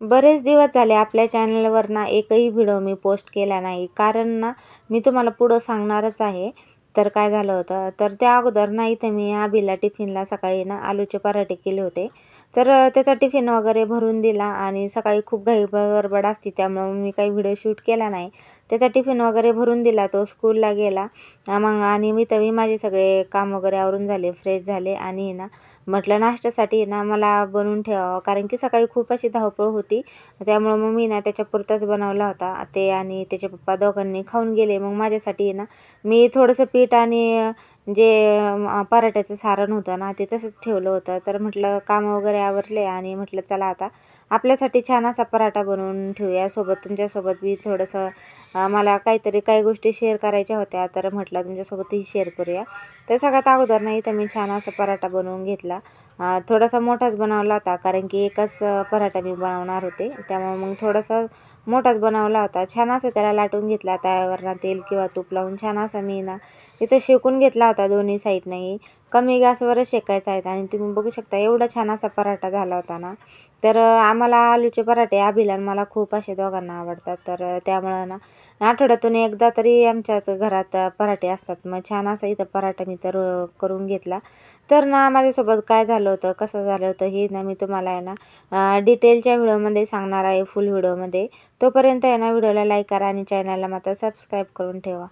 बरेच दिवस झाले आपल्या चॅनलवर ना एकही व्हिडिओ मी पोस्ट केला नाही. कारण ना मी तुम्हाला पुढं सांगणारच आहे. तर काय झालं होतं, तर त्या अगोदर ना इथं मी अभिला टिफिनला सकाळी ना आलूचे पराठे केले होते. तर त्याचा टिफिन वगैरे भरून दिला आणि सकाळी खूप घाई गडबड असते, त्यामुळं मी काही व्हिडिओ शूट केला नाही. त्याचा टिफिन वगैरे भरून दिला, तो स्कूलला गेला. मग आणि मी माझे सगळे काम वगैरे आवरून झाले, फ्रेश झाले आणि ना म्हटलं नाश्त्यासाठी ना मला बनवून ठेवावं, कारण की सकाळी खूप अशी धावपळ होती. त्यामुळं मग मी ना त्याच्यापुरताच बनवला होता. ते आणि त्याचे पप्पा दोघांनी खाऊन गेले. मग माझ्यासाठी ना मी थोडंसं पीठ आणि जे पराठ्याचं सारण होतं ना ते तसंच ठेवलं होतं. तर म्हटलं कामं वगैरे आवरले आणि म्हटलं चला आता आपल्यासाठी छान असा पराठा बनवून ठेवूया. सोबत तुमच्यासोबत मी थोडंसं मला काहीतरी काही गोष्टी शेअर करायच्या होत्या, तर म्हटलं तुमच्यासोबतही शेअर करूया. तर सगळ्यात अगोदर नाही तर मी छान असा पराठा बनवून घेतला. थोडासा मोठाच बनवला होता, कारण की एकच पराठा मी बनवणार होते. त्यामुळे मग थोडासा मोठाच बनवला होता. छान असं त्याला लाटून घेतला तव्यावरनं तेल किंवा तूप लावून. छान असा मी ना इथं शेकून घेतला होता दोन्ही साईडनंही. कमी गॅसवरच शेकायचा आहे आणि तुम्ही बघू शकता एवढा छान असा पराठा झाला होता ना. तर आम्हाला आलूचे पराठे अभिला आणि मला खूप असे दोघांना आवडतात. तर त्यामुळं ना आठवड्यातून एकदा तरी आमच्याच घरात पराठे असतात. मग छान असा इथं पराठा मी तर करून घेतला. तर ना माझ्यासोबत काय झालं होतं, कसं झालं होतं हे ना मी तुम्हाला आहे ना डिटेलच्या व्हिडिओमध्ये सांगणार आहे, फुल व्हिडिओमध्ये. तोपर्यंत आहे ना व्हिडिओला लाईक करा आणि चॅनलला मात्र सबस्क्राईब करून ठेवा.